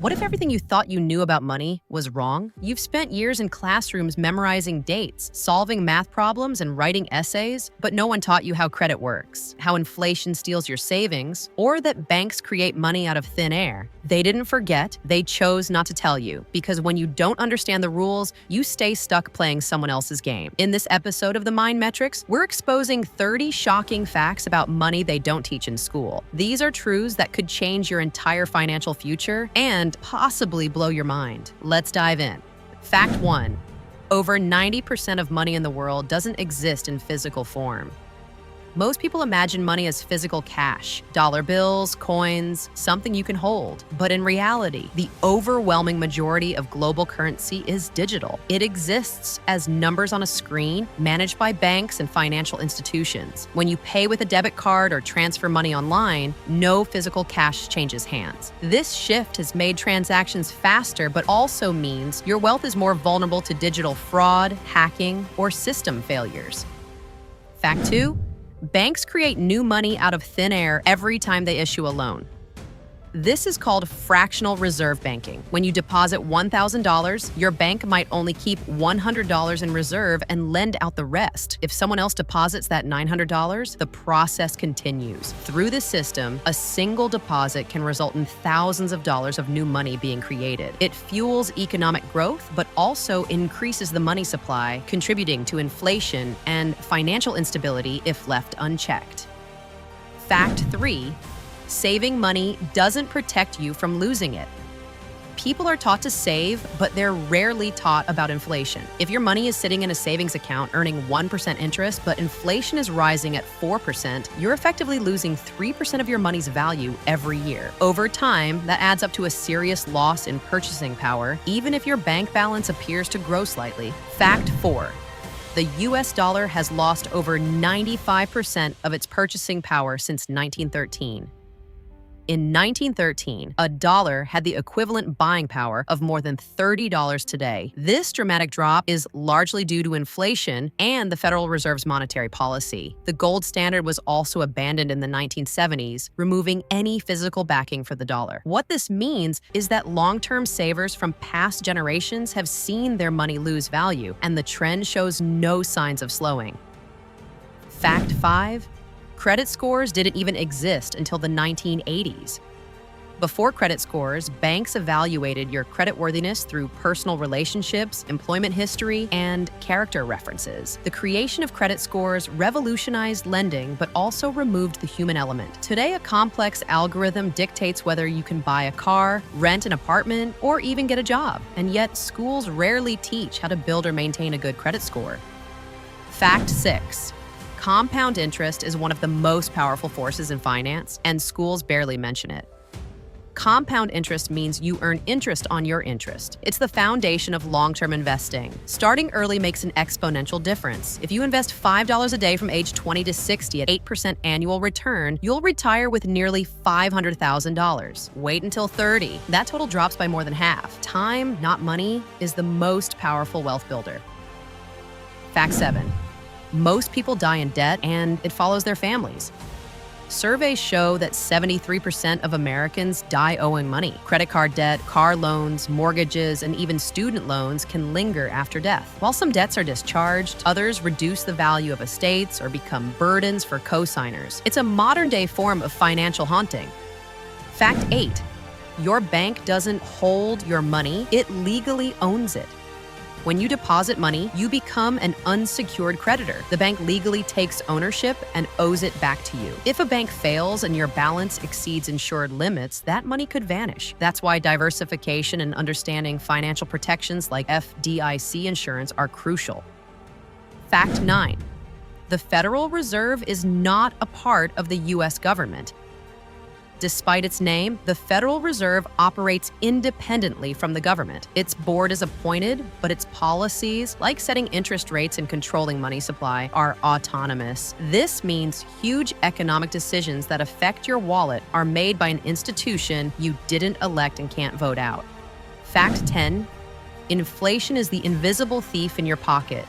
What if everything you thought you knew about money was wrong? You've spent years in classrooms memorizing dates, solving math problems, and writing essays, but no one taught you how credit works, how inflation steals your savings, or that banks create money out of thin air. They didn't forget, they chose not to tell you, because when you don't understand the rules, you stay stuck playing someone else's game. In this episode of The Mind Metrics, we're exposing 30 shocking facts about money they don't teach in school. These are truths that could change your entire financial future and possibly blow your mind. Let's dive in. Fact 1. Over 90% of money in the world doesn't exist in physical form. Most people imagine money as physical cash, dollar bills, coins, something you can hold. But in reality, the overwhelming majority of global currency is digital. It exists as numbers on a screen managed by banks and financial institutions. When you pay with a debit card or transfer money online, no physical cash changes hands. This shift has made transactions faster, but also means your wealth is more vulnerable to digital fraud, hacking, or system failures. Fact 2. Banks create new money out of thin air every time they issue a loan. This is called fractional reserve banking. When you deposit $1,000, your bank might only keep $100 in reserve and lend out the rest. If someone else deposits that $900, the process continues. Through this system, a single deposit can result in thousands of dollars of new money being created. It fuels economic growth, but also increases the money supply, contributing to inflation and financial instability if left unchecked. Fact 3. Saving money doesn't protect you from losing it. People are taught to save, but they're rarely taught about inflation. If your money is sitting in a savings account earning 1% interest, but inflation is rising at 4%, you're effectively losing 3% of your money's value every year. Over time, that adds up to a serious loss in purchasing power, even if your bank balance appears to grow slightly. Fact 4. The US dollar has lost over 95% of its purchasing power since 1913. In 1913, a dollar had the equivalent buying power of more than $30 today. This dramatic drop is largely due to inflation and the Federal Reserve's monetary policy. The gold standard was also abandoned in the 1970s, removing any physical backing for the dollar. What this means is that long-term savers from past generations have seen their money lose value, and the trend shows no signs of slowing. Fact 5. Credit scores didn't even exist until the 1980s. Before credit scores, banks evaluated your creditworthiness through personal relationships, employment history, and character references. The creation of credit scores revolutionized lending, but also removed the human element. Today, a complex algorithm dictates whether you can buy a car, rent an apartment, or even get a job. And yet, schools rarely teach how to build or maintain a good credit score. Fact 6. Compound interest is one of the most powerful forces in finance, and schools barely mention it. Compound interest means you earn interest on your interest. It's the foundation of long-term investing. Starting early makes an exponential difference. If you invest $5 a day from age 20 to 60 at 8% annual return, you'll retire with nearly $500,000. Wait until 30. That total drops by more than half. Time, not money, is the most powerful wealth builder. Fact 7. Most people die in debt, and it follows their families. Surveys show that 73% of Americans die owing money. Credit card debt, car loans, mortgages, and even student loans can linger after death. While some debts are discharged, others reduce the value of estates or become burdens for co-signers. It's a modern-day form of financial haunting. Fact 8. Your bank doesn't hold your money, it legally owns it. When you deposit money, you become an unsecured creditor. The bank legally takes ownership and owes it back to you. If a bank fails and your balance exceeds insured limits, that money could vanish. That's why diversification and understanding financial protections like FDIC insurance are crucial. Fact 9. The Federal Reserve is not a part of the US government. Despite its name, the Federal Reserve operates independently from the government. Its board is appointed, but its policies, like setting interest rates and controlling money supply, are autonomous. This means huge economic decisions that affect your wallet are made by an institution you didn't elect and can't vote out. Fact 10. Inflation is the invisible thief in your pocket.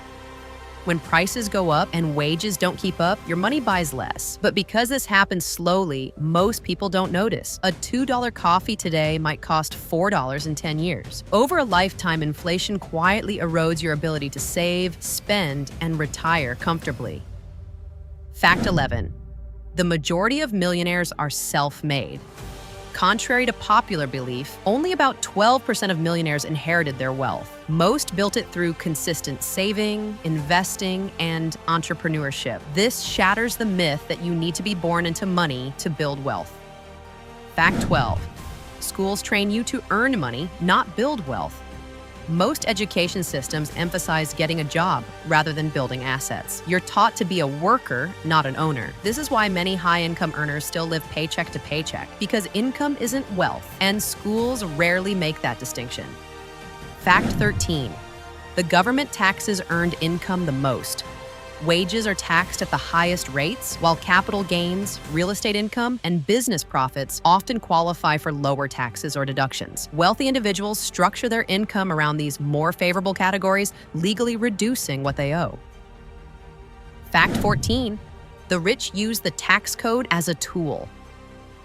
When prices go up and wages don't keep up, your money buys less. But because this happens slowly, most people don't notice. A $2 coffee today might cost $4 in 10 years. Over a lifetime, inflation quietly erodes your ability to save, spend, and retire comfortably. Fact 11. The majority of millionaires are self-made. Contrary to popular belief, only about 12% of millionaires inherited their wealth. Most built it through consistent saving, investing, and entrepreneurship. This shatters the myth that you need to be born into money to build wealth. Fact 12. Schools train you to earn money, not build wealth. Most education systems emphasize getting a job rather than building assets. You're taught to be a worker, not an owner. This is why many high-income earners still live paycheck to paycheck, because income isn't wealth, and schools rarely make that distinction. Fact 13. The government taxes earned income the most. Wages are taxed at the highest rates, while capital gains, real estate income, and business profits often qualify for lower taxes or deductions. Wealthy individuals structure their income around these more favorable categories, legally reducing what they owe. Fact 14. The rich use the tax code as a tool.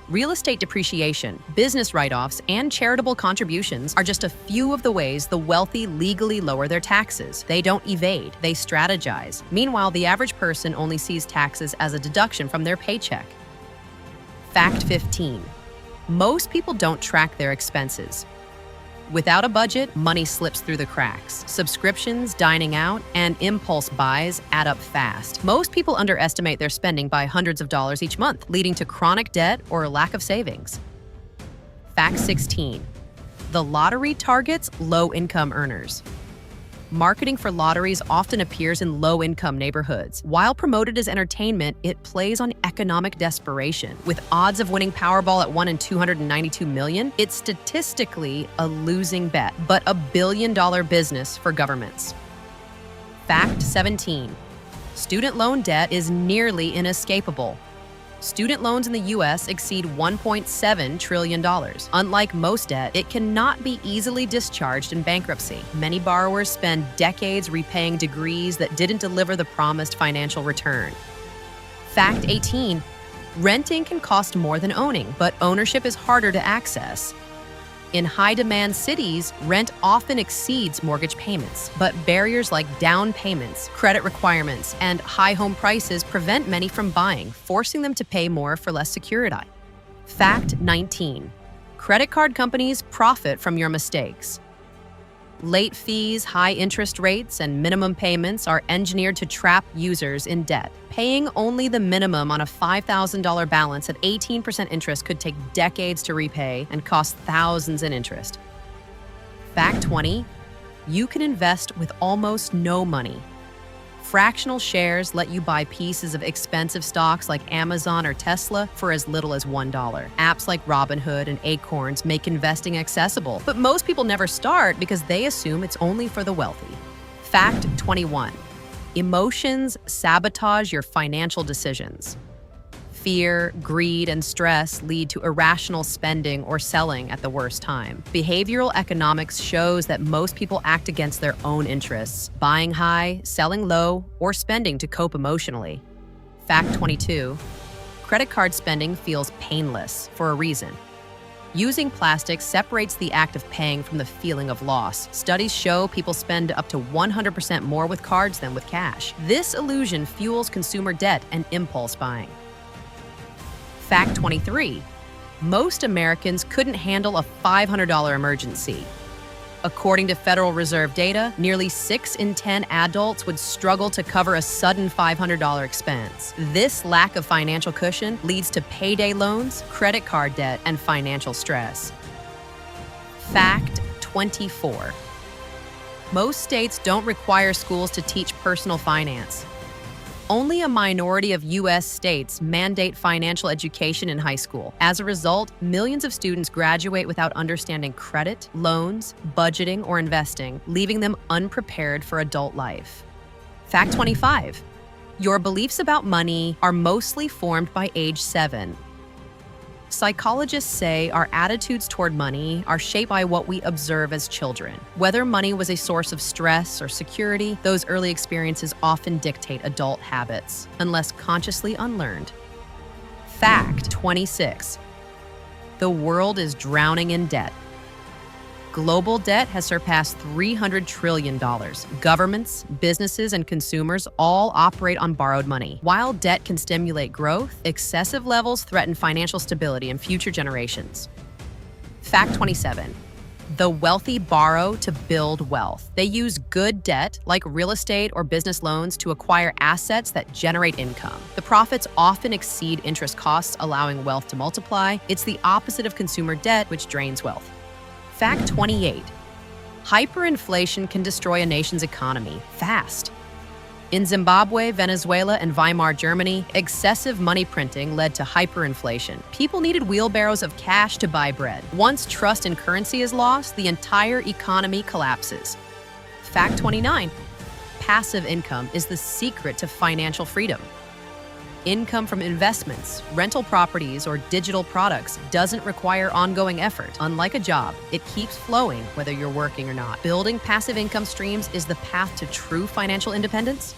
Real estate depreciation, business write-offs, and charitable contributions are just a few of the ways the wealthy legally lower their taxes. They don't evade, they strategize. Meanwhile, the average person only sees taxes as a deduction from their paycheck. Fact 15. Most people don't track their expenses. Without a budget, money slips through the cracks. Subscriptions, dining out, and impulse buys add up fast. Most people underestimate their spending by hundreds of dollars each month, leading to chronic debt or a lack of savings. Fact 16. The lottery targets low-income earners. Marketing for lotteries often appears in low-income neighborhoods. While promoted as entertainment, it plays on economic desperation. With odds of winning Powerball at 1 in 292 million, it's statistically a losing bet, but a billion-dollar business for governments. Fact 17. Student loan debt is nearly inescapable. Student loans in the U.S. exceed $1.7 trillion. Unlike most debt, it cannot be easily discharged in bankruptcy. Many borrowers spend decades repaying degrees that didn't deliver the promised financial return. Fact 18. Renting can cost more than owning, but ownership is harder to access. In high-demand cities, rent often exceeds mortgage payments, but barriers like down payments, credit requirements, and high home prices prevent many from buying, forcing them to pay more for less security. Fact 19. Credit card companies profit from your mistakes. Late fees, high interest rates, and minimum payments are engineered to trap users in debt. Paying only the minimum on a $5,000 balance at 18% interest could take decades to repay and cost thousands in interest. Fact 20. You can invest with almost no money. Fractional shares let you buy pieces of expensive stocks like Amazon or Tesla for as little as $1. Apps like Robinhood and Acorns make investing accessible, but most people never start because they assume it's only for the wealthy. Fact 21. Emotions sabotage your financial decisions. Fear, greed, and stress lead to irrational spending or selling at the worst time. Behavioral economics shows that most people act against their own interests, buying high, selling low, or spending to cope emotionally. Fact 22. Credit card spending feels painless for a reason. Using plastic separates the act of paying from the feeling of loss. Studies show people spend up to 100% more with cards than with cash. This illusion fuels consumer debt and impulse buying. Fact 23. Most Americans couldn't handle a $500 emergency. According to Federal Reserve data, nearly 6 in 10 adults would struggle to cover a sudden $500 expense. This lack of financial cushion leads to payday loans, credit card debt, and financial stress. Fact 24. Most states don't require schools to teach personal finance. Only a minority of U.S. states mandate financial education in high school. As a result, millions of students graduate without understanding credit, loans, budgeting, or investing, leaving them unprepared for adult life. Fact 25. Your beliefs about money are mostly formed by age 7. Psychologists say our attitudes toward money are shaped by what we observe as children. Whether money was a source of stress or security, those early experiences often dictate adult habits, unless consciously unlearned. Fact 26. The world is drowning in debt. Global debt has surpassed $300 trillion. Governments, businesses, and consumers all operate on borrowed money. While debt can stimulate growth, excessive levels threaten financial stability in future generations. Fact 27. The wealthy borrow to build wealth. They use good debt, like real estate or business loans, to acquire assets that generate income. The profits often exceed interest costs, allowing wealth to multiply. It's the opposite of consumer debt, which drains wealth. Fact 28. Hyperinflation can destroy a nation's economy fast. In Zimbabwe, Venezuela, and Weimar Germany, excessive money printing led to hyperinflation. People needed wheelbarrows of cash to buy bread. Once trust in currency is lost, the entire economy collapses. Fact 29. Passive income is the secret to financial freedom. Income from investments, rental properties, or digital products doesn't require ongoing effort. Unlike a job, it keeps flowing whether you're working or not. Building passive income streams is the path to true financial independence.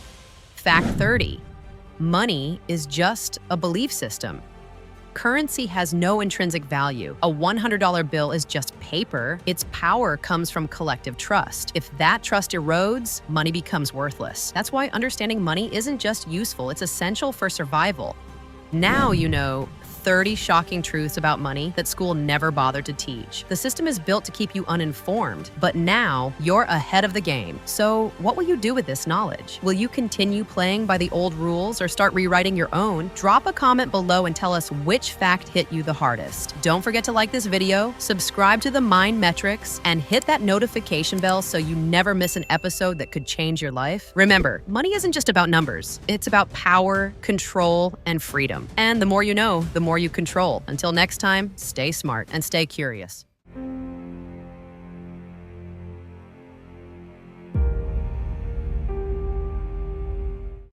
Fact 30. Money is just a belief system. Currency has no intrinsic value. A $100 bill is just paper. Its power comes from collective trust. If that trust erodes, money becomes worthless. That's why understanding money isn't just useful, it's essential for survival. Now you know 30 shocking truths about money that school never bothered to teach. The system is built to keep you uninformed, but now you're ahead of the game. So what will you do with this knowledge? Will you continue playing by the old rules or start rewriting your own? Drop a comment below and tell us which fact hit you the hardest. Don't forget to like this video, subscribe to the Mind Metrics, and hit that notification bell so you never miss an episode that could change your life. Remember, money isn't just about numbers. It's about power, control, and freedom. And the more you know, the more you control. Until next time, stay smart and stay curious.